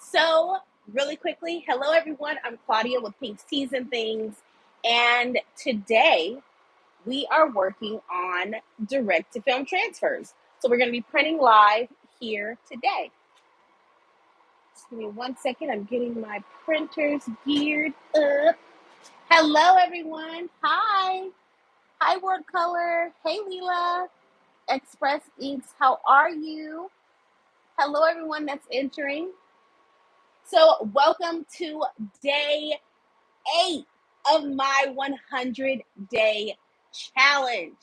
So, really quickly, hello everyone. I'm Claudia with Pink's Teas and Things, and today we are working on direct to film transfers. So, we're going to be printing live here today. Just give me 1 second. I'm getting my printers geared up. Hello, everyone. Hi. Hi, Word Color. Hey, Leela. Express Inks. How are you? Hello, everyone that's entering. So, welcome to day 8 of my 100-day challenge.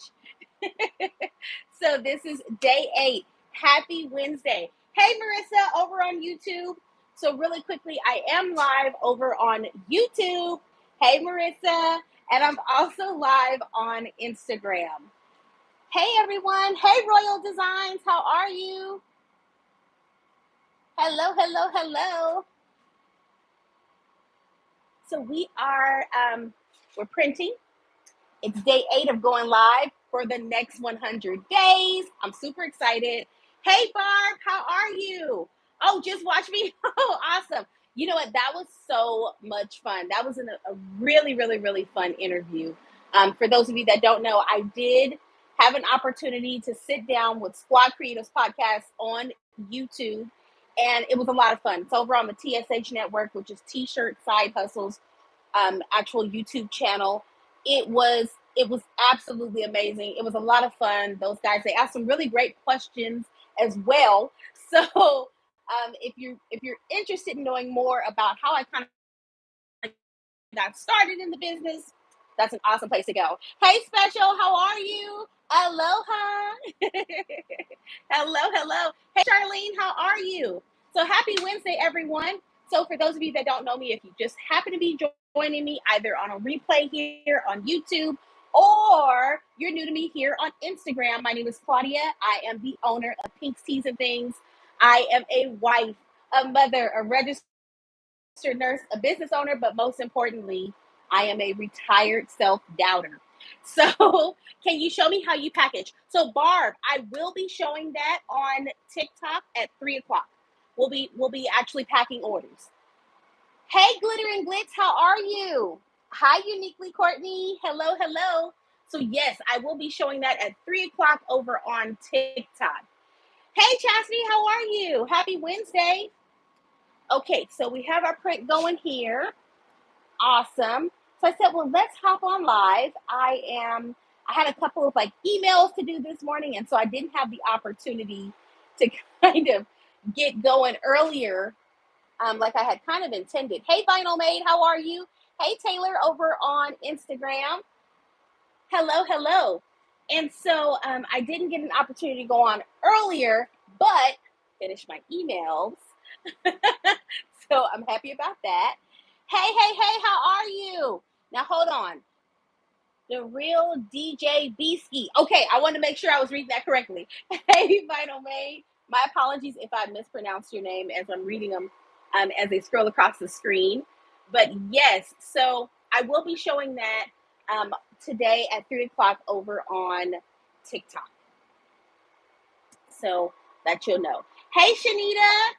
So this is day 8. Happy Wednesday. Hey, Marissa, over on YouTube. So really quickly, I am live over on YouTube. Hey, Marissa. And I'm also live on Instagram. Hey, everyone. Hey, Royal Designs. How are you? Hello, hello, hello. So we are, we're printing. It's day 8 of going live for the next 100 days. I'm super excited. Hey, Barb, how are you? Oh, just watch me. Oh, awesome. You know what? That was so much fun. That was a really, really, really fun interview. For those of you that don't know, I did have an opportunity to sit down with Squad Creatives Podcast on YouTube, and it was a lot of fun. It's over on the TSH Network, which is T-Shirt Side Hustles actual YouTube channel. It was absolutely amazing. It was a lot of fun. Those guys, they asked some really great questions as well. So if you're interested in knowing more about how I kind of got started in the business, that's an awesome place to go. Hey, Special, how are you? Aloha. Hello, hello. Hey, Charlene, how are you? So happy Wednesday, everyone. So for those of you that don't know me, if you just happen to be joining me either on a replay here on YouTube or you're new to me here on Instagram, my name is Claudia. I am the owner of Pink's Teas and Things. I am a wife, a mother, a registered nurse, a business owner, but most importantly, I am a retired self-doubter. So, can you show me how you package? So, Barb, I will be showing that on TikTok at 3:00. We'll be actually packing orders. Hey, Glitter and Glitz, how are you? Hi, Uniquely Courtney. Hello, hello. So, yes, I will be showing that at 3:00 over on TikTok. Hey, Chastity, how are you? Happy Wednesday. Okay, so we have our print going here. Awesome. So I said, well, let's hop on live. I had a couple of emails to do this morning, and so I didn't have the opportunity to kind of get going earlier, like I had kind of intended. Hey, Vinyl Maid, how are you? Hey, Taylor, over on Instagram. Hello, hello. And so I didn't get an opportunity to go on earlier, but finish my emails. So I'm happy about that. Hey, how are you? Now hold on. The real DJ Beasky. Okay, I wanted to make sure I was reading that correctly. Hey, Vinyl Maid. My apologies if I mispronounced your name as I'm reading them as they scroll across the screen. But yes, so I will be showing that today at 3:00 over on TikTok. So that you'll know. Hey, Shanita.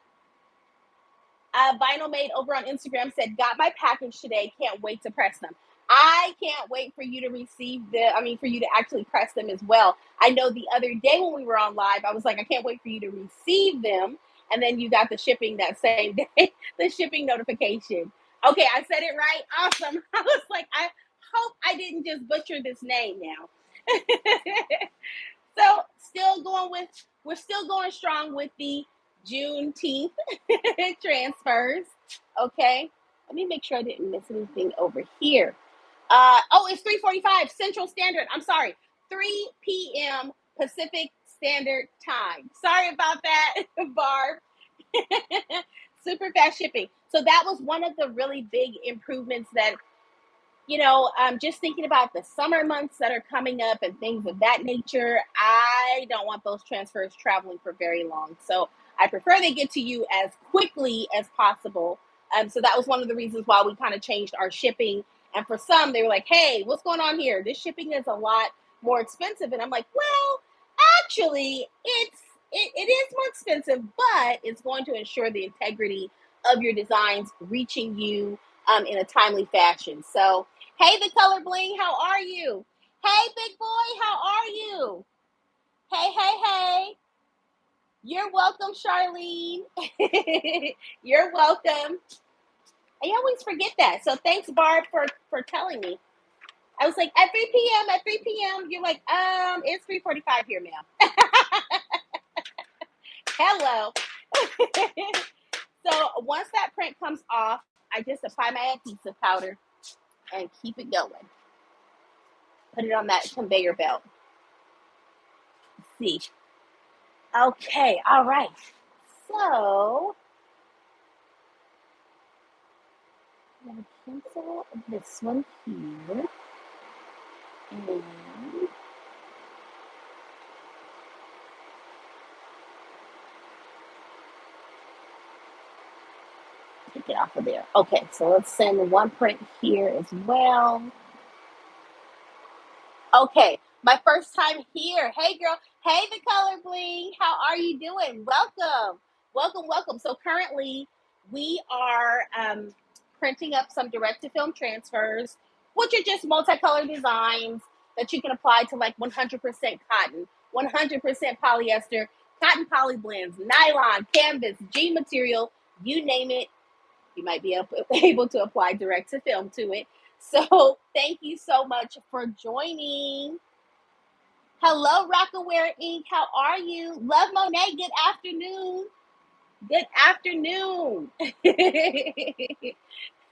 Vinyl Maid over on Instagram said, got my package today. Can't wait to press them. I can't wait for you to for you to actually press them as well. I know the other day when we were on live, I was like, I can't wait for you to receive them. And then you got the shipping that same day, the shipping notification. Okay, I said it right. Awesome. I was like, I hope I didn't just butcher this name now. So we're still going strong with the Juneteenth transfers. Okay, let me make sure I didn't miss anything over here. It's 3:45 Central Standard. I'm sorry, 3 p.m. Pacific Standard Time. Sorry about that, Barb. Super fast shipping. So that was one of the really big improvements that just thinking about the summer months that are coming up and things of that nature, I don't want those transfers traveling for very long. So I prefer they get to you as quickly as possible. So that was one of the reasons why we kind of changed our shipping. And for some, they were like, hey, what's going on here? This shipping is a lot more expensive. And I'm like, well, actually, it is more expensive, but it's going to ensure the integrity of your designs reaching you in a timely fashion. So, hey, the Color Bling, how are you? Hey, big boy, how are you? Hey, hey, hey. You're welcome, Charlene. You're welcome. I always forget that. So thanks, Barb, for telling me. I was like, at 3 p.m., at 3 p.m. You're like, it's 3:45 here, ma'am. Hello. So once that print comes off, I just apply my adhesive powder and keep it going. Put it on that conveyor belt. Let's see. Okay, all right. So I'm going to cancel this one here. And take it off of there. Okay, so let's send one print here as well. Okay, my first time here. Hey, girl. Hey, the Color Bling. How are you doing? Welcome. Welcome, welcome. So currently we are printing up some direct-to-film transfers, which are just multicolor designs that you can apply to like 100% cotton, 100% polyester, cotton poly blends, nylon, canvas, jean material, you name it. You might be able to apply direct to film to it. So thank you so much for joining. Hello, Rockaware Inc. How are you? Love Monet. Good afternoon. Good afternoon.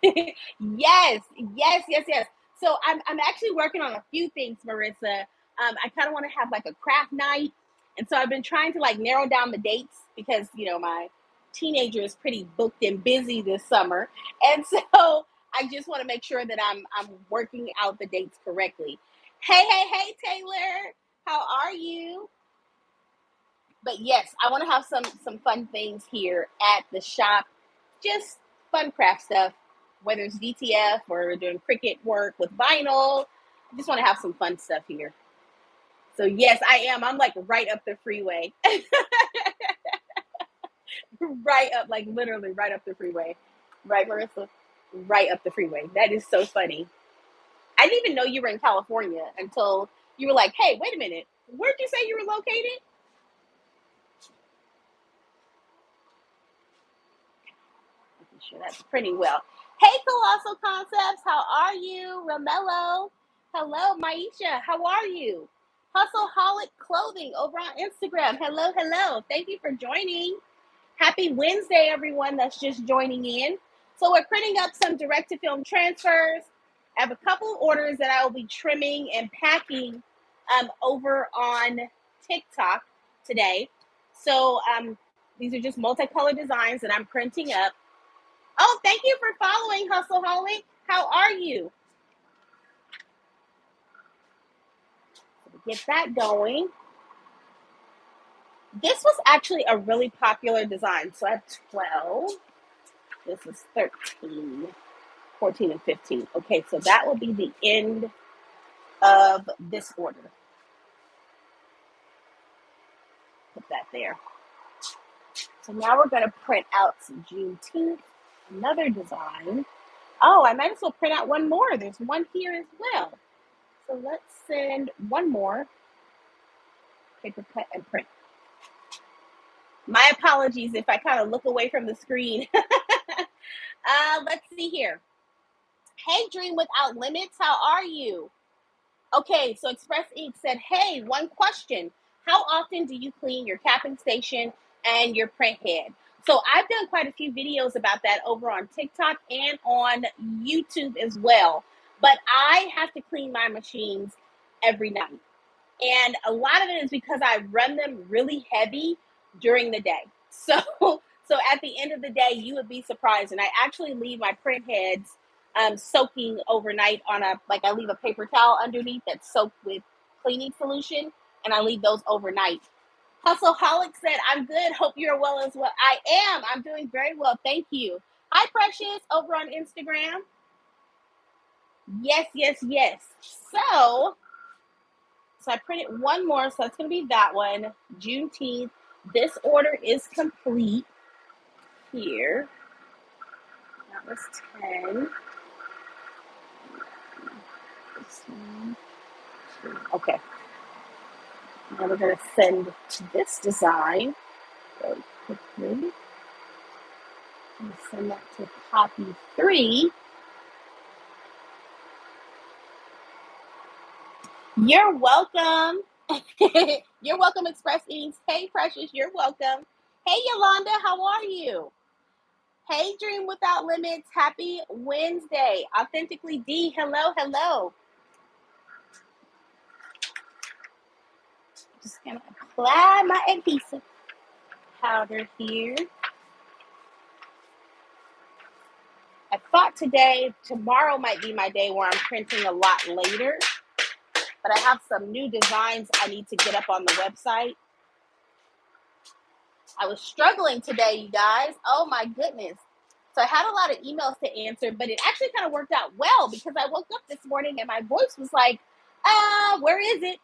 Yes, yes, yes, yes. So I'm actually working on a few things, Marissa. I kind of want to have like a craft night, and so I've been trying to like narrow down the dates because my teenager is pretty booked and busy this summer, and so I just want to make sure that I'm working out the dates correctly. Hey, hey, hey, Taylor, how are you? But yes, I want to have some fun things here at the shop. Just fun craft stuff, whether it's DTF or doing Cricut work with vinyl. I just want to have some fun stuff here. So yes, I am. I'm like right up the freeway. Right up, like literally right up the freeway. Right, Marissa? Right up the freeway. That is so funny. I didn't even know you were in California until you were like, hey, wait a minute. Where'd you say you were located? Sure, that's pretty well. Hey, Colossal Concepts, how are you? Romello, hello. Maisha, how are you? Hustleaholic Clothing over on Instagram. Hello, hello. Thank you for joining. Happy Wednesday, everyone that's just joining in. So we're printing up some direct-to-film transfers. I have a couple of orders that I will be trimming and packing over on TikTok today. So these are just multicolored designs that I'm printing up. Oh, thank you for following, Hustleaholic. How are you? Get that going. This was actually a really popular design. So I have 12. This is 13, 14, and 15. Okay, so that will be the end of this order. Put that there. So now we're going to print out some Juneteenth, another design. Oh, I might as well print out one more. There's one here as well. So let's send one more. Paper cut and print. My apologies if I kind of look away from the screen. Let's see here. Hey, Dream Without Limits, how are you? Okay, so Express Ink said, hey, one question. How often do you clean your capping station and your print head? So I've done quite a few videos about that over on TikTok and on YouTube as well. But I have to clean my machines every night. And a lot of it is because I run them really heavy during the day. So at the end of the day, you would be surprised. And I actually leave my print heads soaking overnight I leave a paper towel underneath that's soaked with cleaning solution, and I leave those overnight. Hustleaholic said, I'm good. Hope you're well as well. I am. I'm doing very well. Thank you. Hi, Precious, over on Instagram. Yes, yes, yes. So I printed one more, so it's going to be that one, Juneteenth. This order is complete here. That was 10. This one, 2. Okay. Now we're going to send this design very quickly. And send that to copy 3. You're welcome. You're welcome, Express Eats. Hey, Precious, you're welcome. Hey, Yolanda, how are you? Hey, Dream Without Limits. Happy Wednesday. Authentically D, hello, hello. Just going to apply my adhesive powder here. I thought tomorrow might be my day where I'm printing a lot later, but I have some new designs I need to get up on the website. I was struggling today, you guys. Oh my goodness. So I had a lot of emails to answer, but it actually kind of worked out well because I woke up this morning and my voice was like, where is it?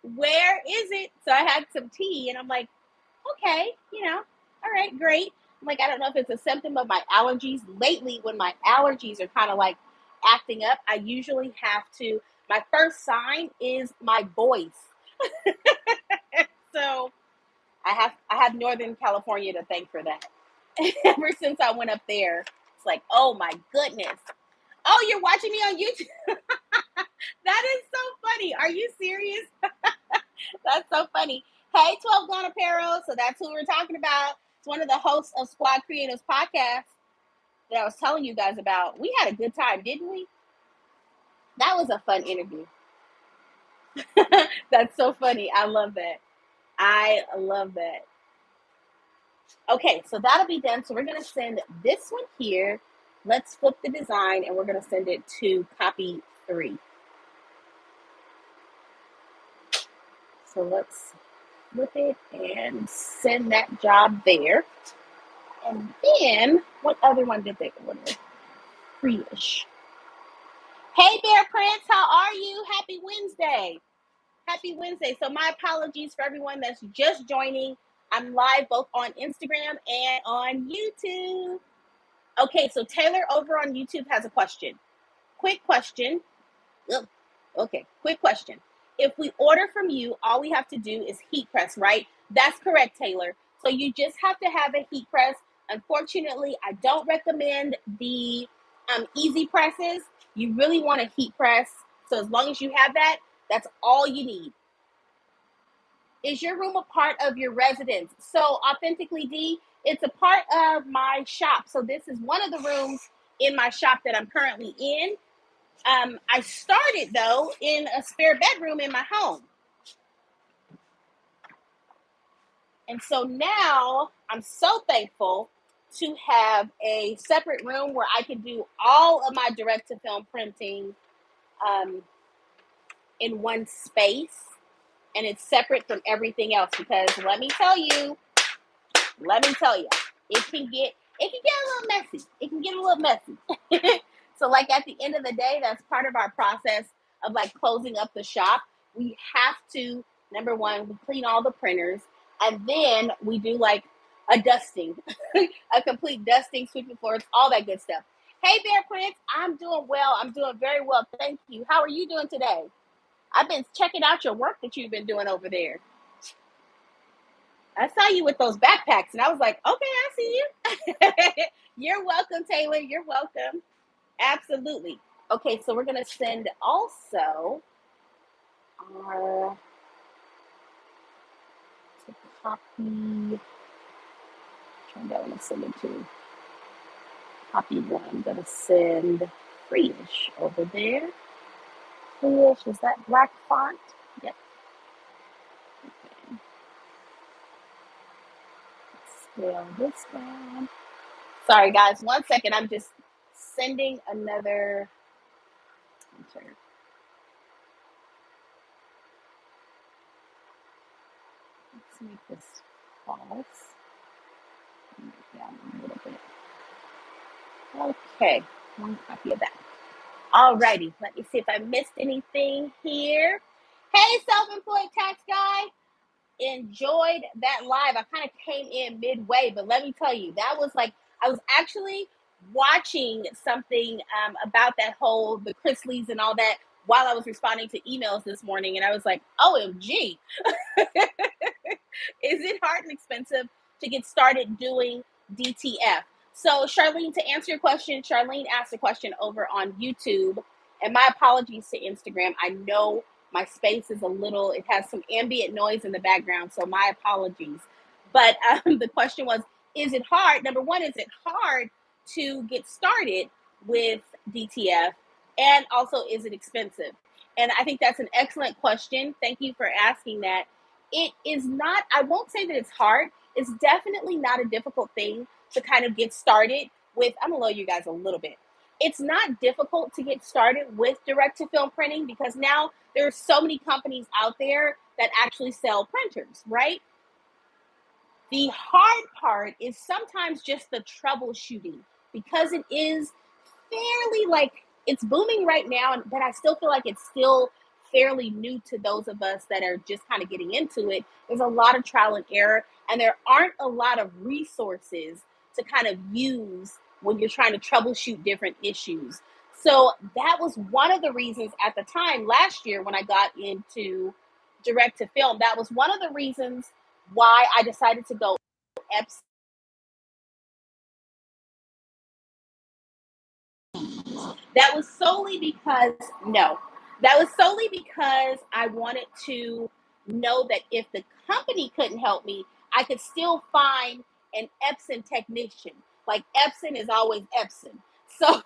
Where is it? So I had some tea and I'm like, okay, all right, great. I'm like, I don't know if it's a symptom of my allergies. Lately, when my allergies are kind of like acting up, I usually have to, my first sign is my voice. So I have Northern California to thank for that. Ever since I went up there, it's like, oh my goodness. Oh, you're watching me on YouTube? That is so funny. Are you serious? That's so funny. Hey, 12 Gone Apparel. So that's who we're talking about. It's one of the hosts of Squad Creatives podcast that I was telling you guys about. We had a good time, didn't we? That was a fun interview. That's so funny. I love that. I love that. Okay, so that'll be done. So we're going to send this one here. Let's flip the design and we're going to send it to copy 3. So let's flip it and send that job there. And then, what other one did they order? Free-ish. Hey, Bear Prince, how are you? Happy Wednesday. Happy Wednesday. So my apologies for everyone that's just joining. I'm live both on Instagram and on YouTube. Okay, so Taylor over on YouTube has a question. Quick question. Okay, quick question. If we order from you, all we have to do is heat press, right? That's correct, Taylor. So you just have to have a heat press. Unfortunately, I don't recommend the easy presses. You really want a heat press. So as long as you have that, that's all you need. Is your room a part of your residence? So Authentically D, it's a part of my shop. So this is one of the rooms in my shop that I'm currently in. I started, though, in a spare bedroom in my home. And so now I'm so thankful to have a separate room where I can do all of my direct-to-film printing in one space. And it's separate from everything else because let me tell you, it can get a little messy. It can get a little messy. So like at the end of the day, that's part of our process of like closing up the shop. We have to, number one, we clean all the printers, and then we do like a dusting, a complete dusting, sweeping floors, all that good stuff. Hey, Bear Prince, I'm doing well. I'm doing very well. Thank you. How are you doing today? I've been checking out your work that you've been doing over there. I saw you with those backpacks, and I was like, okay, I see you. You're welcome, Taylor. You're welcome. Absolutely. Okay, so we're going to send also our to copy. I want to send it to copy 1. I'm going to send Free-ish over there. Free-ish, is that black font? Yep. Okay. Scale this down. Sorry, guys. 1 second. I'm just sending another. Let's make this false. Make down a little bit. Okay, 1 copy of that. Alrighty, let me see if I missed anything here. Hey, self-employed tax guy. Enjoyed that live. I kind of came in midway, but let me tell you, that was like, I was actually watching something about that whole, the Chrisleys and all that, while I was responding to emails this morning. And I was like, OMG, is it hard and expensive to get started doing DTF? So, Charlene, to answer your question, Charlene asked a question over on YouTube, and my apologies to Instagram. I know my space is a little, it has some ambient noise in the background, so my apologies. But the question was, is it hard? Number one, is it hard to get started with DTF? And also, is it expensive? And I think that's an excellent question. Thank you for asking that. It is not, I won't say that it's hard. It's definitely not a difficult thing to kind of get started with. I'm gonna lower you guys a little bit. It's not difficult to get started with direct to film printing because now there are so many companies out there that actually sell printers, right? The hard part is sometimes just the troubleshooting because it is fairly, like, it's booming right now, but I still feel like it's still fairly new to those of us that are just kind of getting into it. There's a lot of trial and error, and there aren't a lot of resources to kind of use when you're trying to troubleshoot different issues. So that was one of the reasons at the time last year when I got into direct to film. That was one of the reasons why I decided to go Epson. That was solely because, no, that was solely because I wanted to know that if the company couldn't help me, I could still find an Epson technician. Like Epson is always Epson. So,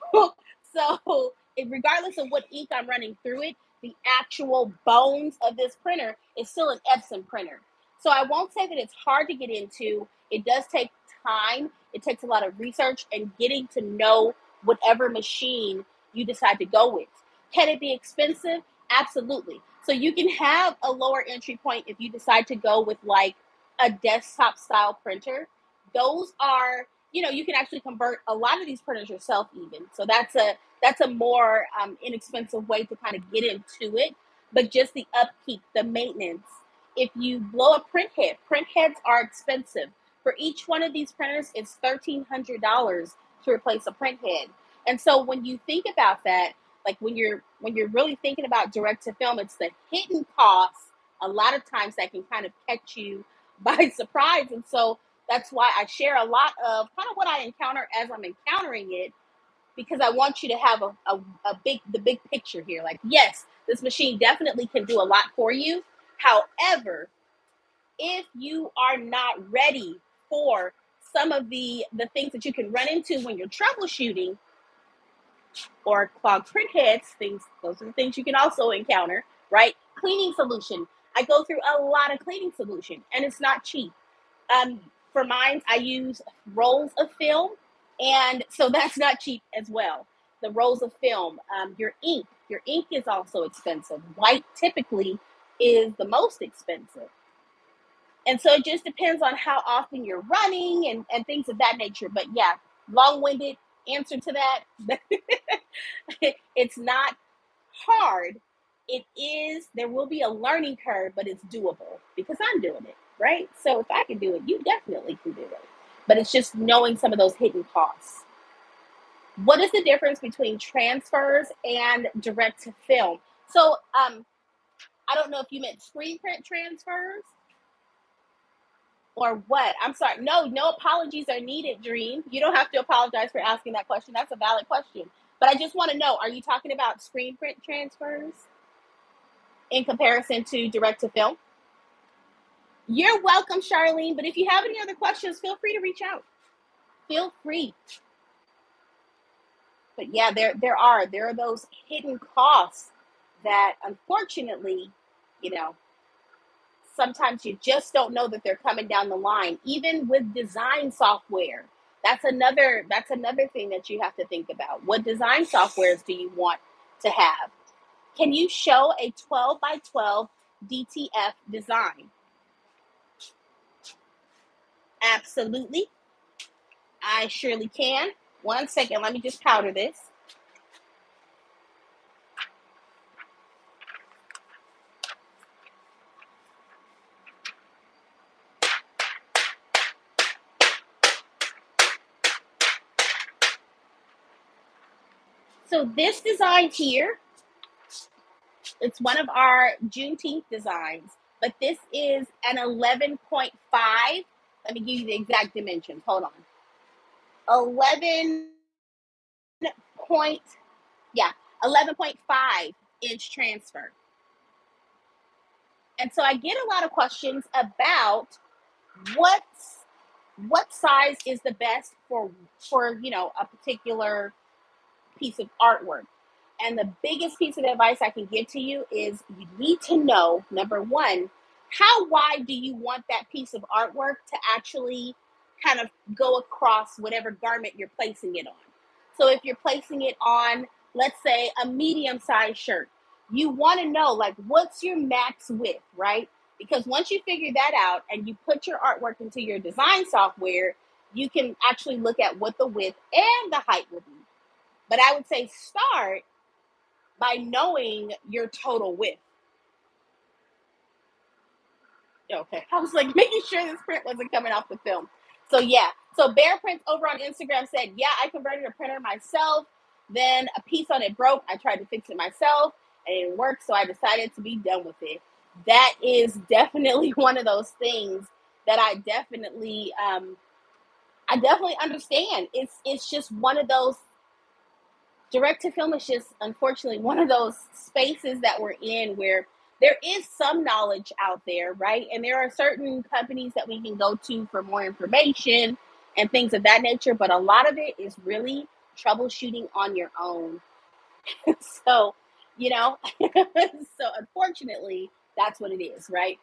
regardless of what ink I'm running through it, the actual bones of this printer is still an Epson printer. So I won't say that it's hard to get into. It does take time. It takes a lot of research and getting to know whatever machine you decide to go with. Can it be expensive? Absolutely. So you can have a lower entry point if you decide to go with like a desktop style printer. Those are, you can actually convert a lot of these printers yourself even. So that's a more inexpensive way to kind of get into it. But just the upkeep, the maintenance. If you blow a print heads are expensive. For each one of these printers, it's $1,300 to replace a print head. And so when you think about that, like when you're really thinking about direct to film, it's the hidden costs a lot of times that can kind of catch you by surprise. And so that's why I share a lot of kind of what I encounter as I'm encountering it, because I want you to have the big picture here. Like, yes, this machine definitely can do a lot for you. However, if you are not ready for some of the things that you can run into when you're troubleshooting, or clogged print heads, things, those are the things you can also encounter, right? Cleaning solution. I go through a lot of cleaning solution and it's not cheap. For mine, I use rolls of film, and so that's not cheap as well. The rolls of film, your ink is also expensive. White typically is the most expensive. And so it just depends on how often you're running and things of that nature. But yeah, long-winded answer to that. It's not hard. It is, there will be a learning curve, but it's doable because I'm doing it, right? So if I can do it, you definitely can do it. But it's just knowing some of those hidden costs. What is the difference between transfers and direct to film? So I don't know if you meant screen print transfers or what. I'm sorry. No apologies are needed, Dream. You don't have to apologize for asking that question. That's a valid question. But I just want to know, are you talking about screen print transfers in comparison to direct to film? You're welcome, Charlene. But if you have any other questions, feel free to reach out. Feel free. But yeah, there are those hidden costs that unfortunately, you know, sometimes you just don't know that they're coming down the line. Even with design software, that's another thing that you have to think about. What design softwares do you want to have? Can you show a 12 by 12 DTF design? Absolutely. I surely can. One second, let me just powder this. So this design here, it's one of our Juneteenth designs, but this is an 11.5. Let me give you the exact dimensions. Hold on. 11 point, yeah, 11.5-inch transfer. And so I get a lot of questions about what's what size is the best for a particular piece of artwork. And the biggest piece of advice I can give to you is you need to know, number one, how wide do you want that piece of artwork to actually kind of go across whatever garment you're placing it on. So if you're placing it on, let's say, a medium sized shirt, you want to know, like, what's your max width, right? Because once you figure that out and you put your artwork into your design software, you can actually look at what the width and the height will be. But I would say start by knowing your total width. Okay. I was like making sure this print wasn't coming off the film. So yeah. So Bear Prints over on Instagram said, yeah, I converted a printer myself. Then a piece on it broke. I tried to fix it myself and it didn't work. So I decided to be done with it. That is definitely one of those things that I definitely understand. It's just one of those direct to film is just unfortunately one of those spaces that we're in where there is some knowledge out there, right? And there are certain companies that we can go to for more information and things of that nature, but a lot of it is really troubleshooting on your own. So, you know, so unfortunately, that's what it is, right?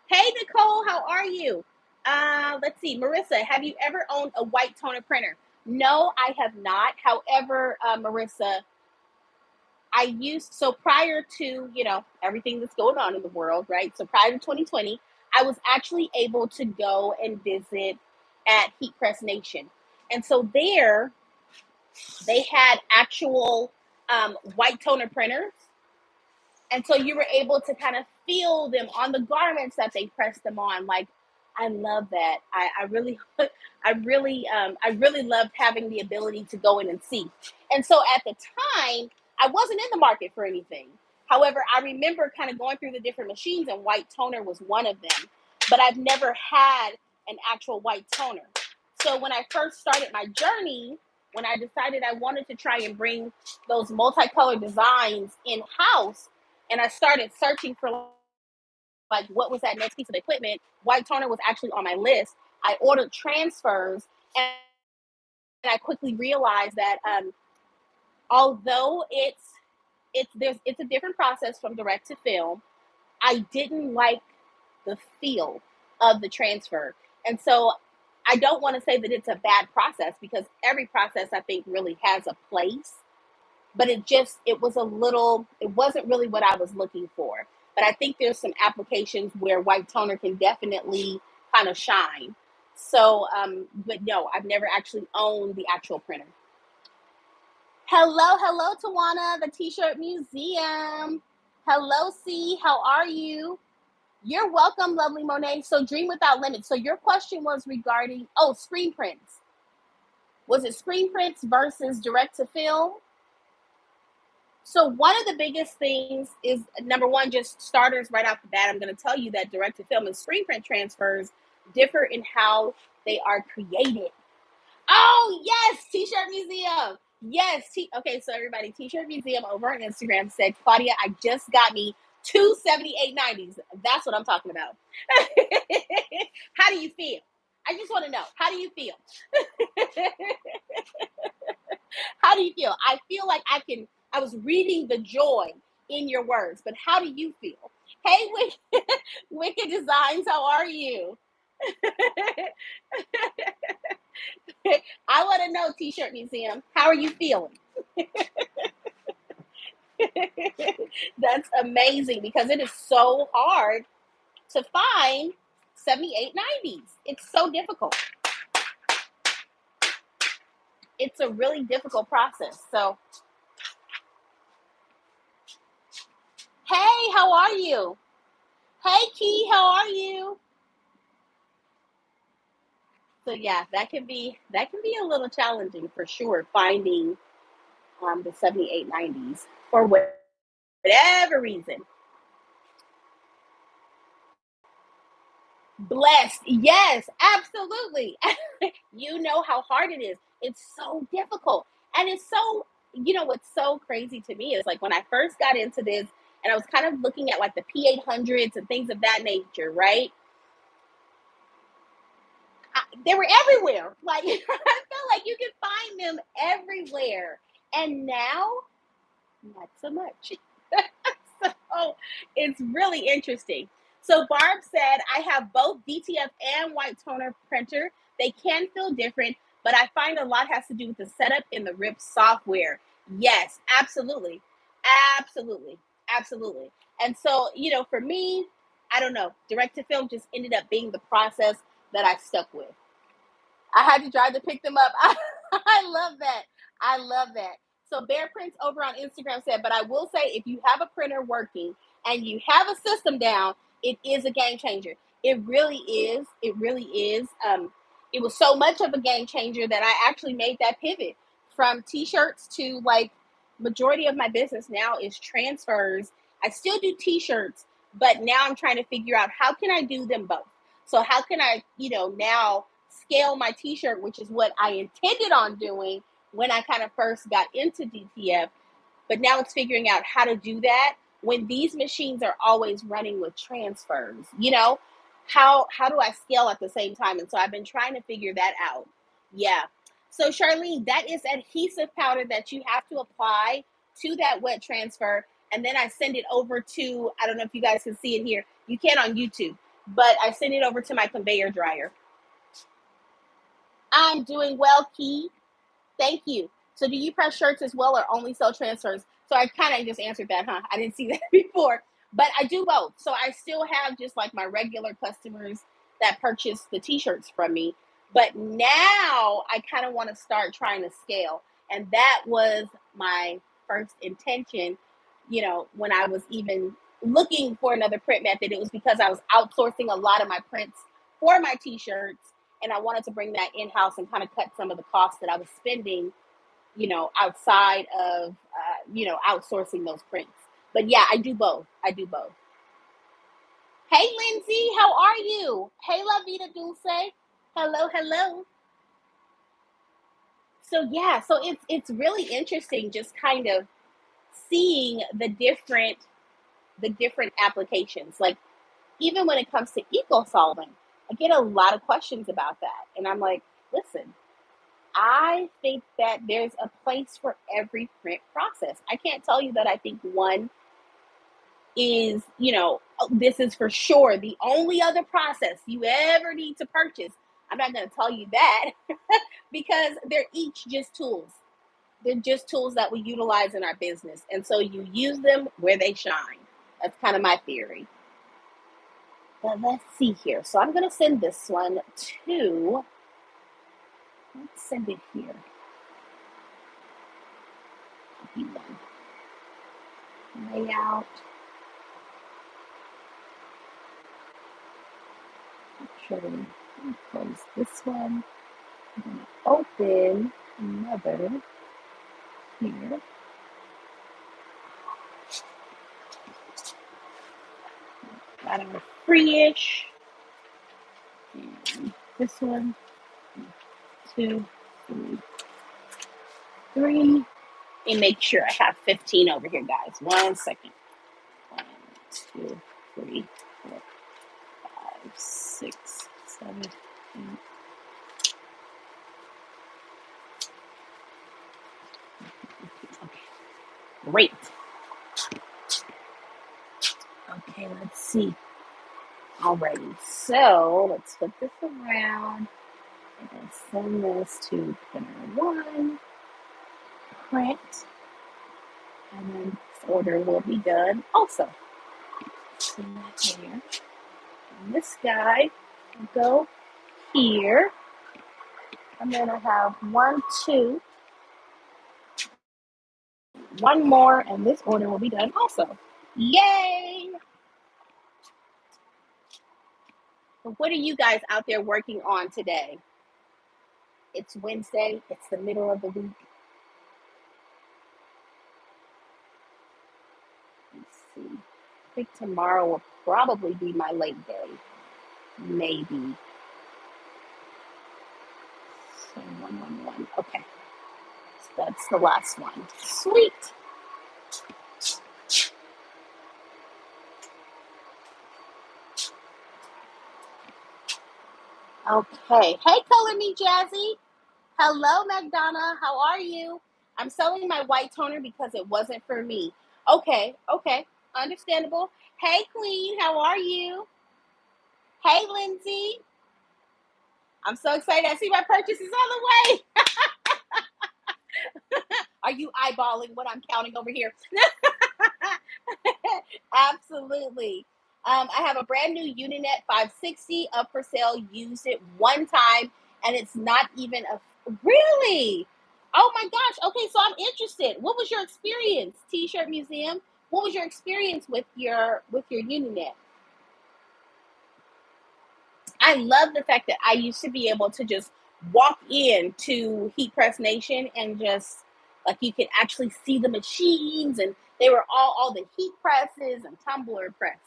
Hey, Nicole, how are you? Let's see, Marissa, have you ever owned a white toner printer? No, I have not. However, Marissa, so prior to, everything that's going on in the world, right? So prior to 2020, I was actually able to go and visit at Heat Press Nation. And so there they had actual white toner printers. And so you were able to kind of feel them on the garments that they pressed them on. Like, I love that. I really, I really loved having the ability to go in and see. And so at the time, I wasn't in the market for anything. However, I remember kind of going through the different machines, and white toner was one of them. But I've never had an actual white toner. So when I first started my journey, when I decided I wanted to try and bring those multicolored designs in house, and I started searching for like what was that next piece of equipment, white toner was actually on my list. I ordered transfers, and I quickly realized that although it's a different process from direct to film, I didn't like the feel of the transfer. And so I don't want to say that it's a bad process, because every process I think really has a place, but it wasn't really what I was looking for. But I think there's some applications where white toner can definitely kind of shine. So, but no, I've never actually owned the actual printer. Hello, Tawana, the T-shirt museum. Hello, C, how are you? You're welcome, lovely Monet. So Dream Without Limits. So your question was regarding, screen prints. Was it screen prints versus direct to film? So one of the biggest things is, number one, just starters right off the bat. I'm going to tell you that direct to film and screen print transfers differ in how they are created. Oh yes, T-shirt museum. Yes. Okay, so everybody, T-shirt museum over on Instagram said, Claudia, I just got me two 7890s. That's what I'm talking about. How do you feel? I just want to know. How do you feel? How do you feel? I feel like I was reading the joy in your words, but how do you feel? Hey, Wicked Designs, how are you? I want to know, T-shirt museum, how are you feeling? That's amazing, because it is so hard to find 7890s. It's so difficult. It's a really difficult process. So, hey, how are you? Hey, Key, how are you? So yeah, that can be a little challenging for sure, finding the 7890s for whatever reason. Blessed. Yes, absolutely. You know how hard it is. It's so difficult. And it's so, what's so crazy to me is like when I first got into this and I was kind of looking at like the P800s and things of that nature, right? They were everywhere. Like, I felt like you could find them everywhere. And now, not so much. So it's really interesting. So Barb said, I have both DTF and white toner printer. They can feel different, but I find a lot has to do with the setup in the RIP software. Yes, absolutely. Absolutely. Absolutely. And so, for me, I don't know, direct to film just ended up being the process that I stuck with. I had to drive to pick them up. I love that. I love that. So Bear Prince over on Instagram said, but I will say if you have a printer working and you have a system down, it is a game changer. It really is. It really is. It was so much of a game changer that I actually made that pivot from t-shirts to like majority of my business now is transfers. I still do t-shirts, but now I'm trying to figure out how can I do them both. So how can I, now scale my t-shirt, which is what I intended on doing when I kind of first got into DTF. But now it's figuring out how to do that when these machines are always running with transfers. How do I scale at the same time? And so I've been trying to figure that out. Yeah. So Charlene, that is adhesive powder that you have to apply to that wet transfer. And then I send it over to, I don't know if you guys can see it here. You can on YouTube, but I send it over to my conveyor dryer. I'm doing well, Key. Thank you. So do you press shirts as well or only sell transfers? So I kind of just answered that, huh? I didn't see that before. But I do both. So I still have just like my regular customers that purchase the t-shirts from me. But now I kind of want to start trying to scale. And that was my first intention, when I was even looking for another print method. It was because I was outsourcing a lot of my prints for my t-shirts and I wanted to bring that in-house and kind of cut some of the costs that I was spending, outside of, outsourcing those prints. But yeah, I do both. I do both. Hey, Lindsay, how are you? Hey, La Vida Dulce. Hello, hello. So yeah, so it's really interesting just kind of seeing the different applications. Like even when it comes to eco solving, I get a lot of questions about that, and I'm like, listen, I think that there's a place for every print process. I can't tell you that I think one is, this is for sure the only other process you ever need to purchase. I'm not going to tell you that because they're each just tools. They're just tools that we utilize in our business. And so you use them where they shine. That's kind of my theory. But let's see here. So I'm going to send this one to, let's send it here. Layout. Actually, close this one. I'm going to open another here. Got our free-ish. And this one, 2, 3, 3. And make sure I have 15 over here, guys. 1 second. 1, 2, 3, 4, 5, 6, 7, 8. Okay, great. Okay, let's see. Alrighty, so let's flip this around and send this to printer 1, print, and then this order will be done also. Send that here. And this guy will go here. And then I have 1, 2, 1 more, and this order will be done also. Yay! So what are you guys out there working on today? It's Wednesday. It's the middle of the week. I think tomorrow will probably be my late day. Maybe. So 111. Okay. So that's the last one. Sweet. Okay. Hey, Color Me Jazzy. Hello, McDonough. How are you? I'm selling my white toner because it wasn't for me. Okay. Okay. Understandable. Hey, Queen. How are you? Hey, Lindsay. I'm so excited. I see my purchases on the way. Are you eyeballing what I'm counting over here? Absolutely. I have a brand new Uninet 560 up for sale. Used it one time, and it's not even a really. Oh my gosh. Okay, so I'm interested. What was your experience, T-shirt museum? What was your experience with your Uninet? I love the fact that I used to be able to just walk into Heat Press Nation and just like you could actually see the machines, and they were all the heat presses and tumbler presses,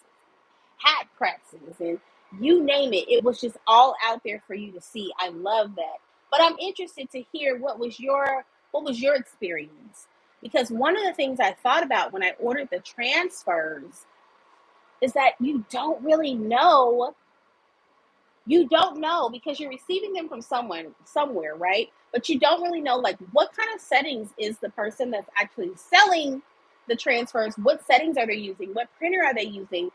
hat presses, and you name it. It was just all out there for you to see. I love that. But I'm interested to hear what was your experience? Because one of the things I thought about when I ordered the transfers is that you don't know because you're receiving them from someone somewhere, right? But you don't really know like what kind of settings is the person that's actually selling the transfers, what settings are they using, what printer are they using,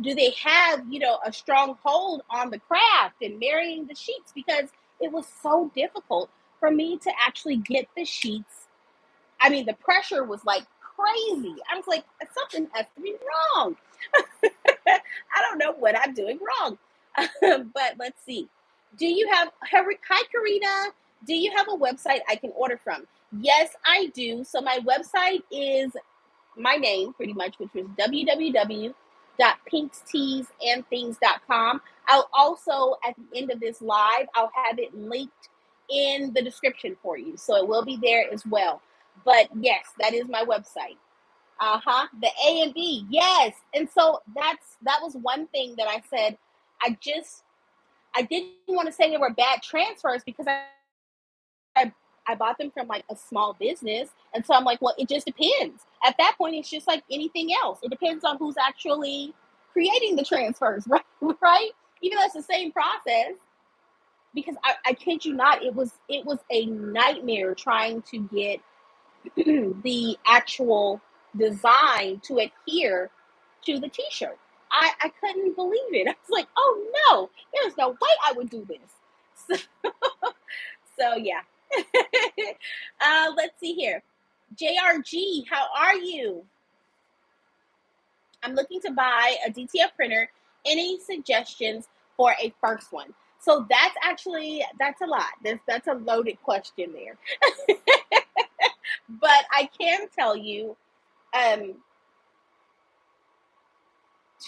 do they have a strong hold on the craft and marrying the sheets, because it was so difficult for me to actually get the sheets. I mean, the pressure was like crazy. I was like, something has to be wrong. I don't know what I'm doing wrong. But let's see. Do you have, hi Karina, do you have a website I can order from? Yes, I do. So my website is my name pretty much, which was www.pinksteesandthings.com. I'll also, at the end of this live, I'll have it linked in the description for you. So it will be there as well. But yes, that is my website. Uh-huh. The A and B. Yes. And so that was one thing that I said. I just I didn't want to say they were bad transfers because I I bought them from like a small business. And so I'm like, well, it just depends. At that point, it's just like anything else. It depends on who's actually creating the transfers, right? Right? Even though it's the same process. Because I kid you not, it was a nightmare trying to get the actual design to adhere to the t-shirt. I couldn't believe it. I was like, oh no, there's no way I would do this. So yeah. Let's see here. JRG, how are you? I'm looking to buy a DTF printer. Any suggestions for a first one? So that's a lot. That's a loaded question there. But I can tell you um,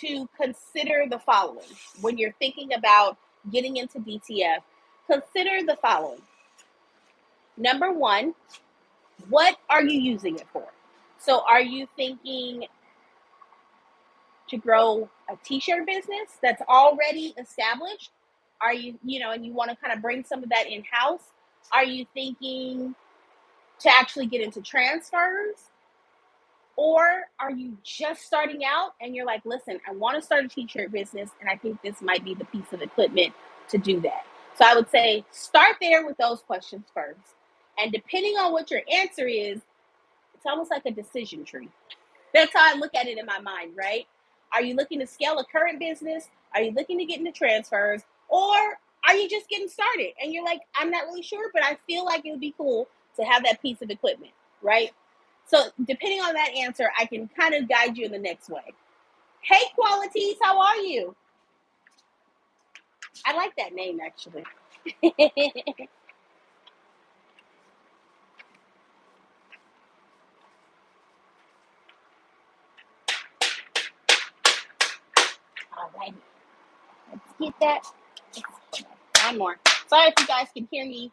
to consider the following when you're thinking about getting into DTF. Consider the following. Number one, what are you using it for? So, are you thinking to grow a t-shirt business that's already established? Are and you want to kind of bring some of that in house? Are you thinking to actually get into transfers? Or are you just starting out and you're like, listen, I want to start a t-shirt business and I think this might be the piece of equipment to do that? So I would say start there with those questions first. And depending on what your answer is, it's almost like a decision tree. That's how I look at it in my mind, right? Are you looking to scale a current business? Are you looking to get into transfers? Or are you just getting started and you're like, I'm not really sure, but I feel like it would be cool to have that piece of equipment, right? So depending on that answer, I can kind of guide you in the next way. Hey, Qualities, how are you? I like that name actually. All right, let's get that. One more. Sorry if you guys can hear me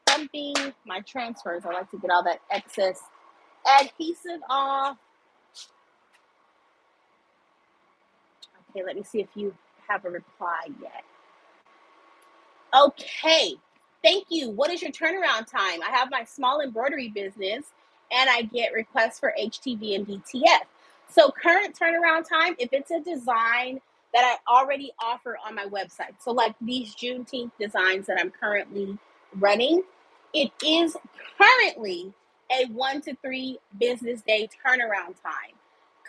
thumping my transfers. I like to get all that excess adhesive off. Okay, let me see if you have a reply yet. Okay, thank you. What is your turnaround time? I have my small embroidery business and I get requests for HTV and DTF. So, current turnaround time, if it's a design that I already offer on my website, so like these Juneteenth designs that I'm currently running, it is currently a 1 to 3 business day turnaround time.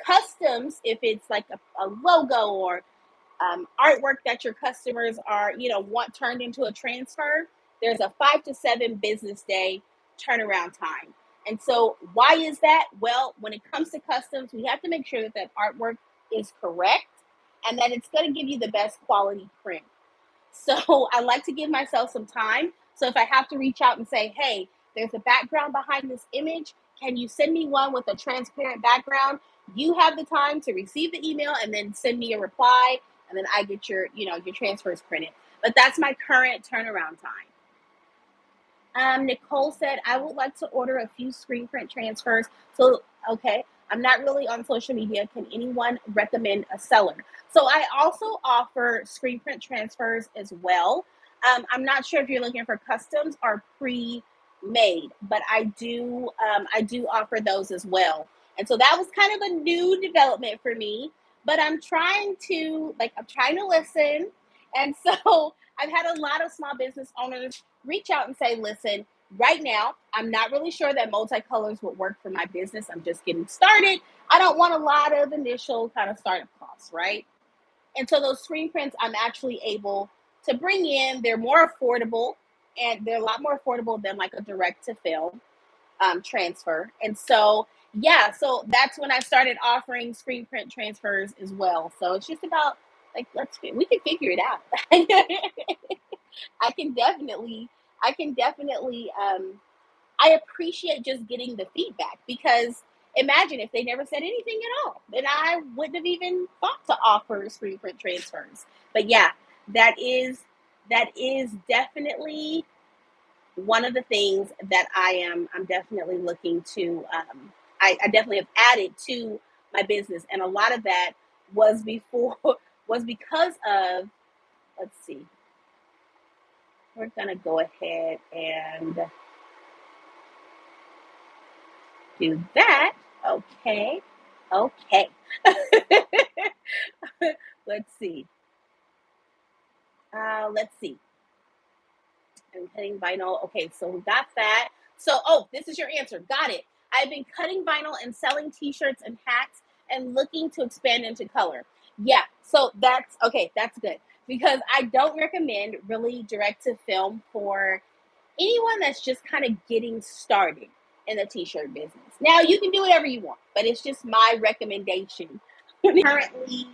Customs, if it's like a logo or artwork that your customers are, want turned into a transfer, there's a 5 to 7 business day turnaround time. And so, why is that? Well, when it comes to customs, we have to make sure that that artwork is correct and that it's going to give you the best quality print. So I like to give myself some time. So if I have to reach out and say, hey, there's a background behind this image, can you send me one with a transparent background? You have the time to receive the email and then send me a reply, and then I get your transfers printed. But that's my current turnaround time. Nicole said, I would like to order a few screen print transfers. So, okay, I'm not really on social media. Can anyone recommend a seller? So, I also offer screen print transfers as well. I'm not sure if you're looking for customs or pre-made, but I do offer those as well. And so that was kind of a new development for me. But I'm trying to listen. And so I've had a lot of small business owners reach out and say, listen, right now, I'm not really sure that multicolors would work for my business. I'm just getting started. I don't want a lot of initial kind of startup costs, right? And so those screen prints, I'm actually able to bring in. They're more affordable, and they're a lot more affordable than like a direct to film transfer. And so, yeah, so that's when I started offering screen print transfers as well. So it's just about like, we can figure it out. I can definitely, I can definitely, I appreciate just getting the feedback because imagine if they never said anything at all, then I wouldn't have even thought to offer screen print transfers. But yeah, that is that is definitely one of the things that I'm definitely looking to. I definitely have added to my business, and a lot of that was before was because of. Let's see. We're gonna go ahead and do that. Okay. Okay. Let's see. Let's see. I'm cutting vinyl. Okay, so we got that. So, this is your answer. Got it. I've been cutting vinyl and selling t-shirts and hats and looking to expand into color. Yeah, so that's okay. That's good because I don't recommend really direct to film for anyone that's just kind of getting started in the t-shirt business. Now you can do whatever you want, but it's just my recommendation. Currently,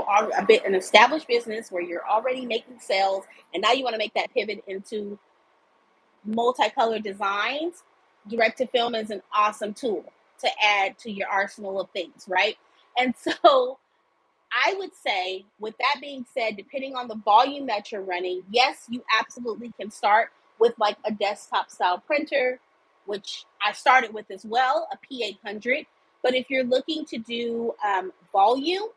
are a bit an established business where you're already making sales, and now you want to make that pivot into multicolored designs. Direct to film is an awesome tool to add to your arsenal of things, right? And so I would say, with that being said, depending on the volume that you're running, yes, you absolutely can start with like a desktop style printer, which I started with as well, a P800. But if you're looking to do volume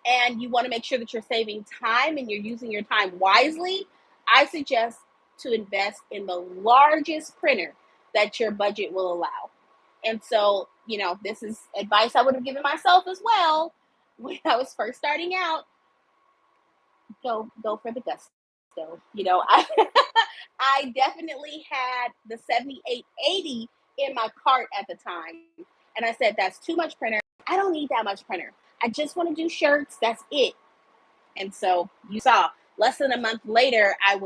and you want to make sure that you're saving time and you're using your time wisely, I suggest to invest in the largest printer that your budget will allow. And so, this is advice I would have given myself as well when I was first starting out. Go for the gusto. I I definitely had the 7880 in my cart at the time. And I said, that's too much printer. I don't need that much printer. I just want to do shirts. That's it. And so you saw less than a month later, I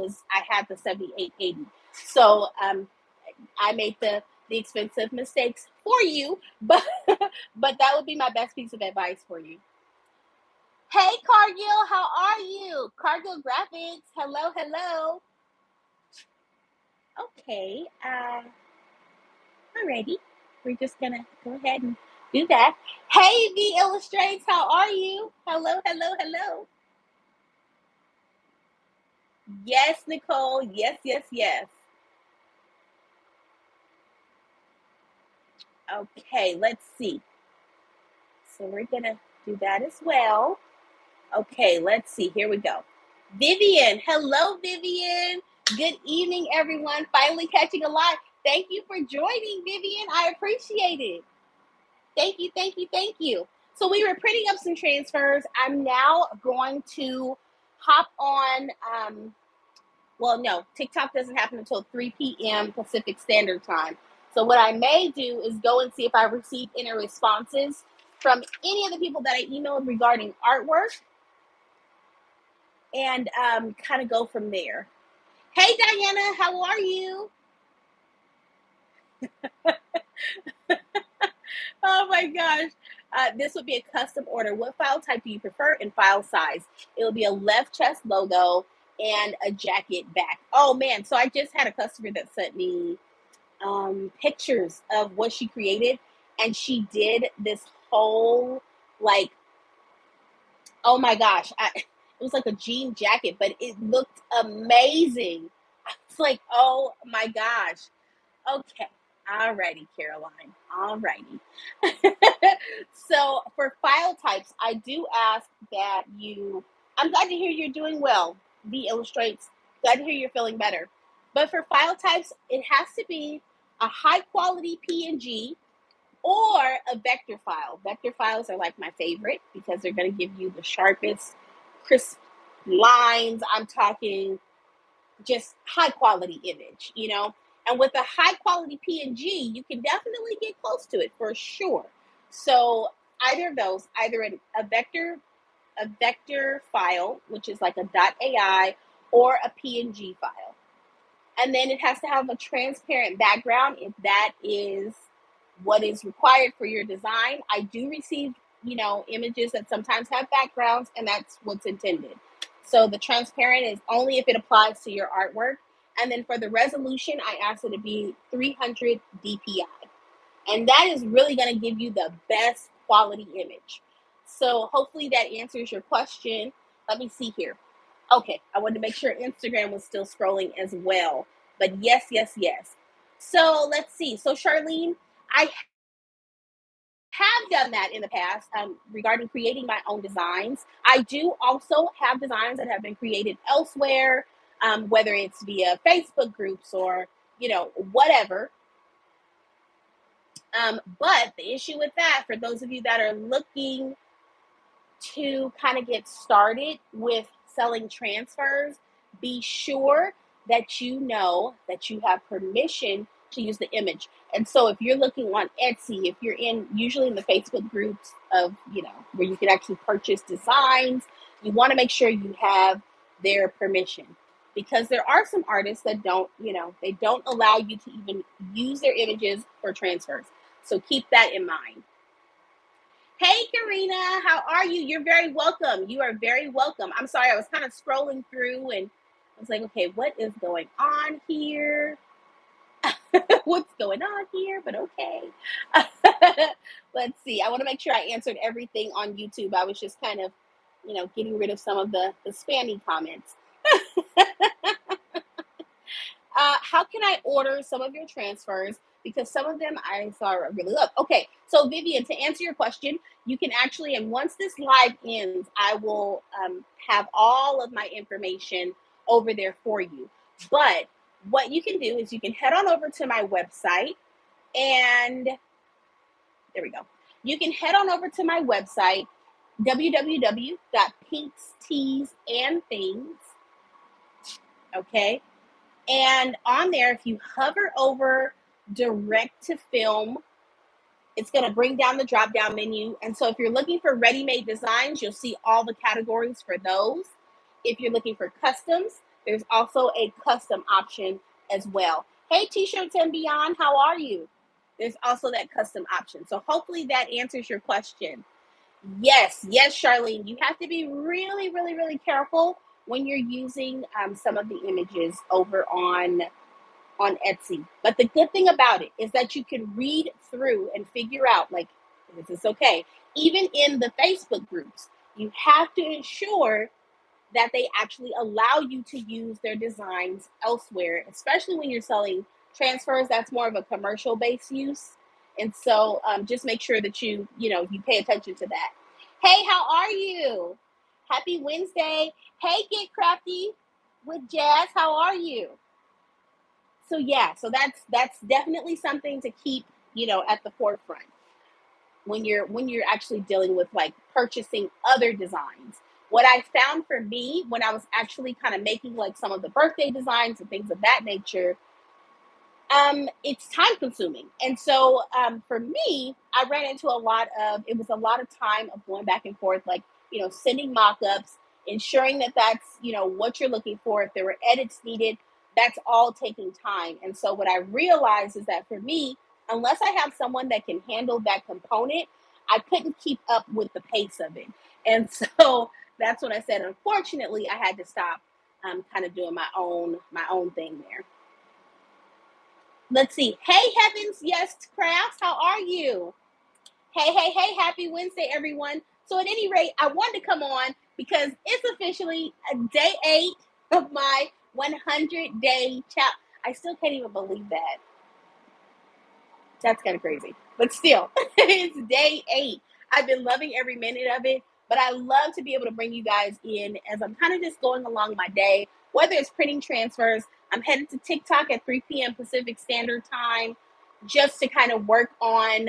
had the 7880. So I made the expensive mistakes for you, but but that would be my best piece of advice for you. Hey Cargill, how are you? Cargill Graphics, hello, hello. Okay, alrighty. We're just gonna go ahead and do that. Hey V Illustrates, how are you? Hello, hello, hello. Yes, Nicole. Yes, yes, yes. Okay, let's see. So we're gonna do that as well. Okay, let's see. Here we go. Vivian. Hello, Vivian. Good evening, everyone. Finally catching a live. Thank you for joining, Vivian. I appreciate it. Thank you, thank you, thank you. So we were printing up some transfers. I'm now going to hop on. Well, no, TikTok doesn't happen until 3 p.m. Pacific Standard Time. So what I may do is go and see if I received any responses from any of the people that I emailed regarding artwork and kind of go from there. Hey, Diana, how are you? Oh my gosh. This would be a custom order. What file type do you prefer and file size? It will be a left chest logo and a jacket back. Oh man, so I just had a customer that sent me pictures of what she created, and she did this whole like, oh my gosh, it was like a jean jacket, but it looked amazing. I was like, oh my gosh. Okay. Alrighty, Caroline. Alrighty. So for file types, I do ask that you, I'm glad to hear you're doing well. V illustrates. Glad to hear you're feeling better. But for file types, it has to be a high quality PNG or a vector file. Vector files are like my favorite because they're going to give you the sharpest, crisp lines. I'm talking just high quality image, you know. And with a high quality PNG, you can definitely get close to it for sure. So either of those, either a vector file, which is like a .ai, or a PNG file. And then it has to have a transparent background if that is what is required for your design. I do receive, images that sometimes have backgrounds, and that's what's intended. So the transparent is only if it applies to your artwork. And then for the resolution, I asked it to be 300 dpi. And that is really going to give you the best quality image. So hopefully that answers your question. Let me see here. Okay, I wanted to make sure Instagram was still scrolling as well. But yes, yes, yes. So let's see. So Charlene, I have done that in the past regarding creating my own designs. I do also have designs that have been created elsewhere, whether it's via Facebook groups or, whatever. But the issue with that, for those of you that are looking to kind of get started with selling transfers, be sure that you know that you have permission to use the image. And so if you're looking on Etsy, if you're usually in the Facebook groups of, where you can actually purchase designs, you want to make sure you have their permission. Because there are some artists that don't, they don't allow you to even use their images for transfers. So keep that in mind. Hey, Karina, how are you? You're very welcome. You are very welcome. I'm sorry, I was kind of scrolling through and I was like, okay, what is going on here? What's going on here? But okay. Let's see. I want to make sure I answered everything on YouTube. I was just kind of, getting rid of some of the spammy comments. How can I order some of your transfers? Because some of them I saw really love. Okay, so Vivian, to answer your question, you can actually, and once this live ends, I will have all of my information over there for you. But what you can do is you can head on over to my website, and there we go. You can head on over to my website, www.pinksteesandthings. Okay, and on there, if you hover over direct to film, it's going to bring down the drop down menu. And so if you're looking for ready-made designs, you'll see all the categories for those. If you're looking for customs, there's also a custom option as well. Hey, T-shirts and beyond, how are you? There's also that custom option. So hopefully that answers your question. Yes, Charlene, you have to be really, really, really careful when you're using some of the images over on Etsy. But the good thing about it is that you can read through and figure out, like, is this okay? Even in the Facebook groups, you have to ensure that they actually allow you to use their designs elsewhere, especially when you're selling transfers. That's more of a commercial based use. And so just make sure that you pay attention to that. Hey, how are you? Happy Wednesday. Hey, Get Crafty with Jazz. How are you? So yeah, so that's definitely something to keep, at the forefront when you're actually dealing with like purchasing other designs. What I found for me when I was actually kind of making like some of the birthday designs and things of that nature, it's time consuming. And so for me, I ran into it was a lot of time of going back and forth, like, sending mock-ups, ensuring that that's, what you're looking for. If there were edits needed, that's all taking time. And so what I realized is that for me, unless I have someone that can handle that component, I couldn't keep up with the pace of it. And so that's when I said, unfortunately, I had to stop kind of doing my own thing there. Let's see. Hey, Heavens, yes, Crafts, how are you? Hey, hey, hey, happy Wednesday, everyone. So, at any rate, I wanted to come on because it's officially day 8 of my 100-day challenge. I still can't even believe that. That's kind of crazy. But still, it's day 8. I've been loving every minute of it, but I love to be able to bring you guys in as I'm kind of just going along my day, whether it's printing transfers. I'm headed to TikTok at 3 p.m. Pacific Standard Time just to kind of work on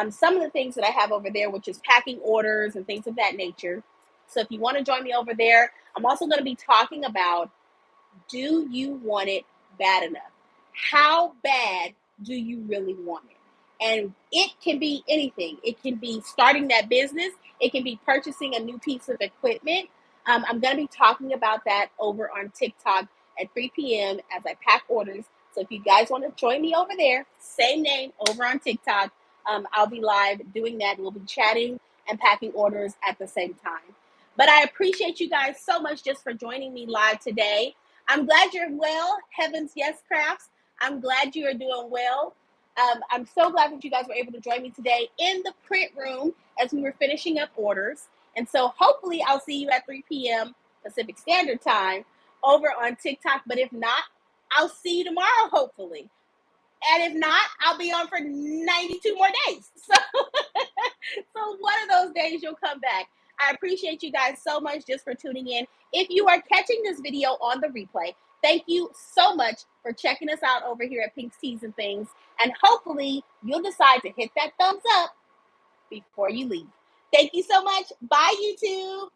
some of the things that I have over there, which is packing orders and things of that nature. So if you want to join me over there, I'm also going to be talking about, do you want it bad enough? How bad do you really want it? And it can be anything. It can be starting that business. It can be purchasing a new piece of equipment. I'm going to be talking about that over on TikTok at 3 p.m. as I pack orders. So if you guys want to join me over there, same name over on TikTok, I'll be live doing that. We'll be chatting and packing orders at the same time. But I appreciate you guys so much just for joining me live today. I'm glad you're well, Heavens Yes Crafts. I'm glad you are doing well. I'm so glad that you guys were able to join me today in the print room as we were finishing up orders. And so hopefully I'll see you at 3 p.m. Pacific Standard Time over on TikTok. But if not, I'll see you tomorrow, hopefully. And if not, I'll be on for 92 more days. So one of those days you'll come back. I appreciate you guys so much just for tuning in. If you are catching this video on the replay, thank you so much for checking us out over here at Pink's Teas and Things. And hopefully you'll decide to hit that thumbs up before you leave. Thank you so much. Bye, YouTube.